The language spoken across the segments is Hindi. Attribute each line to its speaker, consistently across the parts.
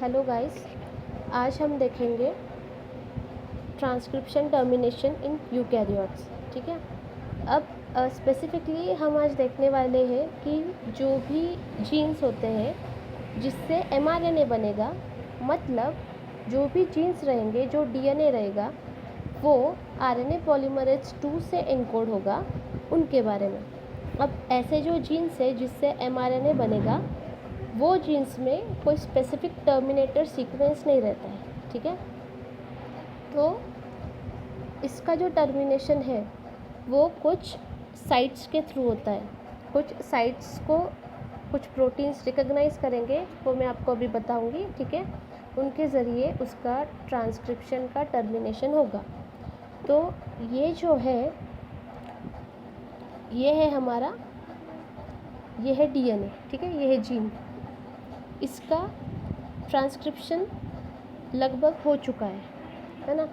Speaker 1: हेलो गाइस, आज हम देखेंगे ट्रांसक्रिप्शन टर्मिनेशन इन यूकैरियोट्स। ठीक है। अब स्पेसिफिकली हम आज देखने वाले हैं कि जो भी जीन्स होते हैं जिससे एमआरएनए बनेगा, मतलब जो भी जीन्स रहेंगे, जो डीएनए रहेगा, वो आरएनए पॉलीमरेज 2 से एनकोड होगा, उनके बारे में। अब ऐसे जो जीन्स है जिससे एमआरएनए बनेगा, वो जीन्स में कोई स्पेसिफिक टर्मिनेटर सीक्वेंस नहीं रहता है। ठीक है। तो इसका जो टर्मिनेशन है वो कुछ साइट्स के थ्रू होता है। कुछ साइट्स को कुछ प्रोटीन्स रिकॉग्नाइज करेंगे, वो मैं आपको अभी बताऊंगी। ठीक है। उनके ज़रिए उसका ट्रांसक्रिप्शन का टर्मिनेशन होगा। तो ये जो है, ये है हमारा, ये है डीएनए। ठीक है। ये है जीन। इसका ट्रांसक्रिप्शन लगभग हो चुका है ना।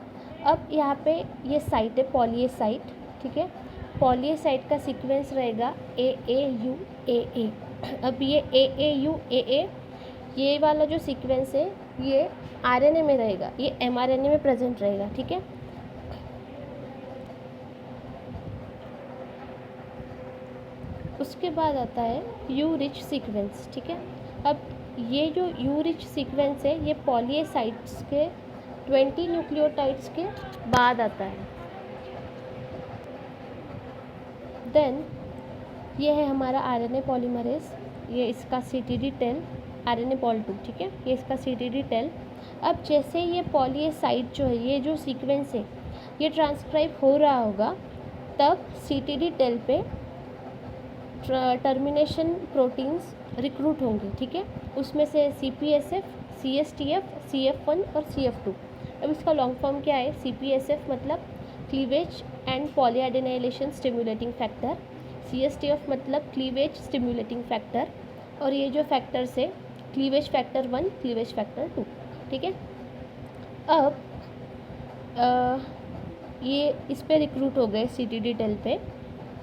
Speaker 1: अब यहाँ पे ये साइट है पॉली ए साइट। ठीक है। पॉली ए साइट का सीक्वेंस रहेगा AAUAA। अब ये AAUAA, ये वाला जो सीक्वेंस है ये आरएनए में रहेगा, ये एमआरएनए में प्रेजेंट रहेगा। ठीक है। उसके बाद आता है यू रिच सीक्वेंस। ठीक है। अब ये जो यू रिच सीक्वेंस है ये पॉली ए साइट्स के 20 न्यूक्लियोटाइड्स के बाद आता है। देन ये है हमारा आरएनए पॉलीमरेज, ये इसका CTD टेल, आरएनए पॉल 2। ठीक है। ये इसका CTD टेल। अब जैसे ये पॉली ए साइट जो है, ये जो सीक्वेंस है ये ट्रांसक्राइब हो रहा होगा, तब CTD टेल पे टर्मिनेशन प्रोटीन्स रिक्रूट होंगे। ठीक है। उसमें से CPSF, CSTF, CF1 और CF2। अब इसका लॉन्ग फॉर्म क्या है? CPSF मतलब cleavage and polyadenylation stimulating factor, CSTF मतलब क्लीवेज स्टिमुलेटिंग फैक्टर, और ये जो फैक्टर्स है क्लीवेज फैक्टर 1, क्लीवेज फैक्टर 2। ठीक है। अब ये इस पे रिक्रूट हो गए CTD टेल पे।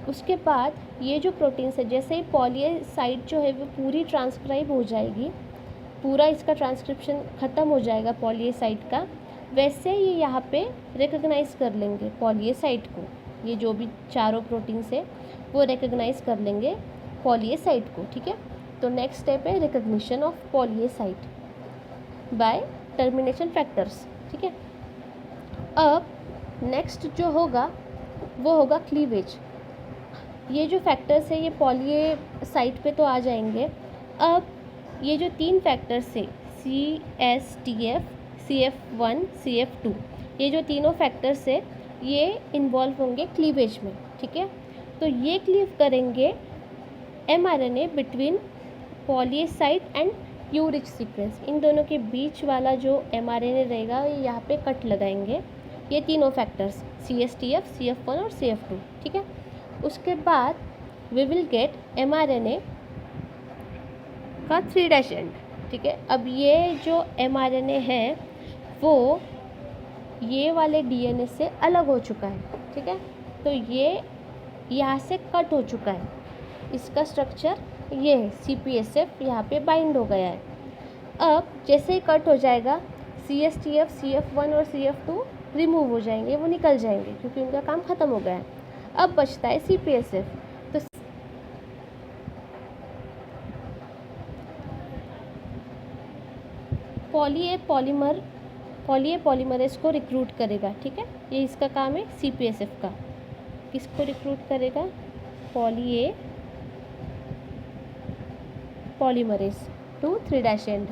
Speaker 1: उसके बाद ये जो प्रोटीन्स है, जैसे ही पॉली ए साइट जो है वो पूरी ट्रांसक्राइब हो जाएगी, पूरा इसका ट्रांसक्रिप्शन ख़त्म हो जाएगा पॉली ए साइट का, वैसे ये यहाँ पे रिकग्नाइज कर लेंगे पॉली ए साइट को। ये जो भी चारों प्रोटीन्स है वो रिकग्नाइज कर लेंगे पॉली ए साइट को। ठीक है। तो नेक्स्ट स्टेप है recognition of poly A site bye termination factors. ठीक है। अब नेक्स्ट जो होगा वो होगा क्लीवेज। ये जो फैक्टर्स है ये पॉली ए साइट पे तो आ जाएंगे। अब ये जो 3 फैक्टर्स है CSTF, CF1, CF2, ये जो तीनों फैक्टर्स है ये इन्वॉल्व होंगे क्लीवेज में। ठीक है। तो ये क्लीव करेंगे mRNA between poly A site and U rich sequence. इन दोनों के बीच वाला जो mRNA रहेगा ये यहाँ पे कट लगाएंगे, ये तीनों फैक्टर्स CSTF, CF1 और CF2। ठीक है। उसके बाद वी विल गेट mRNA का 3' एंड। ठीक है। अब ये जो mRNA है वो ये वाले DNA से अलग हो चुका है। ठीक है। तो ये यहाँ से कट हो चुका है, इसका स्ट्रक्चर ये है, CPSF यहाँ पे बाइंड हो गया है। अब जैसे ही कट हो जाएगा CSTF, CF1 और CF2 रिमूव हो जाएंगे, वो निकल जाएंगे क्योंकि उनका काम ख़त्म हो गया है। अब बचता है CPSF। तो पॉली ए पॉलीमरेज को रिक्रूट करेगा। ठीक है। ये इसका काम है CPSF का। किसको रिक्रूट करेगा? Poly A polymerase to 3' end.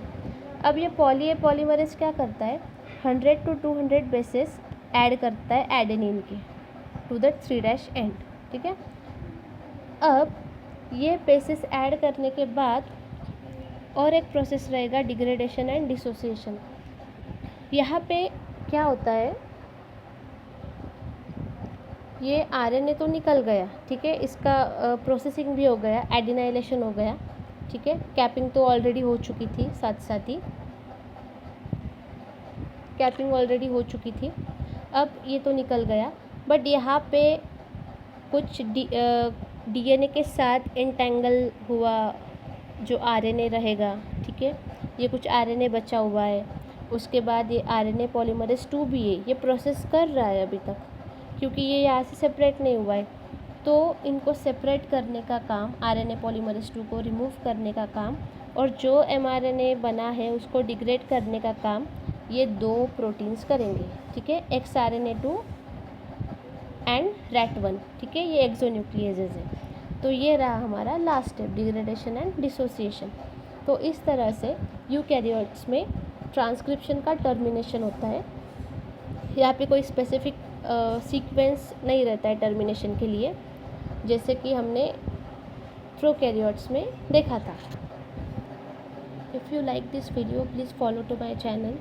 Speaker 1: अब ये पॉली ए पॉलीमरेज क्या करता है? 100 to 200 बेसेस ऐड करता है एडेनिन के टू द 3' एंड। ठीक है। अब ये बेसेस ऐड करने के बाद और एक प्रोसेस रहेगा डिग्रेडेशन एंड डिसोसिएशन। यहाँ पे क्या होता है, ये आरएनए तो निकल गया। ठीक है। इसका प्रोसेसिंग भी हो गया, एडिनाइलेशन हो गया। ठीक है। कैपिंग तो ऑलरेडी हो चुकी थी, साथ साथ ही कैपिंग ऑलरेडी हो चुकी थी। अब ये तो निकल गया, बट यहाँ पे कुछ DNA के साथ एंटेंगल हुआ जो आरएनए रहेगा। ठीक है। ये कुछ आरएनए बचा हुआ है, उसके बाद ये आरएनए पॉलीमरेज 2 भी है, ये प्रोसेस कर रहा है अभी तक, क्योंकि ये यहाँ से सेपरेट नहीं हुआ है। तो इनको सेपरेट करने का काम, आरएनए पॉलीमरेज 2 को रिमूव करने का काम, और जो एमआरएनए बना है उसको डिग्रेड करने का काम ये 2 प्रोटीन्स करेंगे, ठीक है, XRNA2 एंड RAT1, ठीक है, ये एक्सोन्यूक्लियेजेज है। तो ये रहा हमारा last step, degradation and dissociation. तो इस तरह से यूकैरियोट्स में ट्रांसक्रिप्शन का टर्मिनेशन होता है। यहाँ पे कोई स्पेसिफिक सीक्वेंस नहीं रहता है टर्मिनेशन के लिए, जैसे कि हमने प्रोकैरियोट्स में देखा था। If you like this video, please follow to my channel.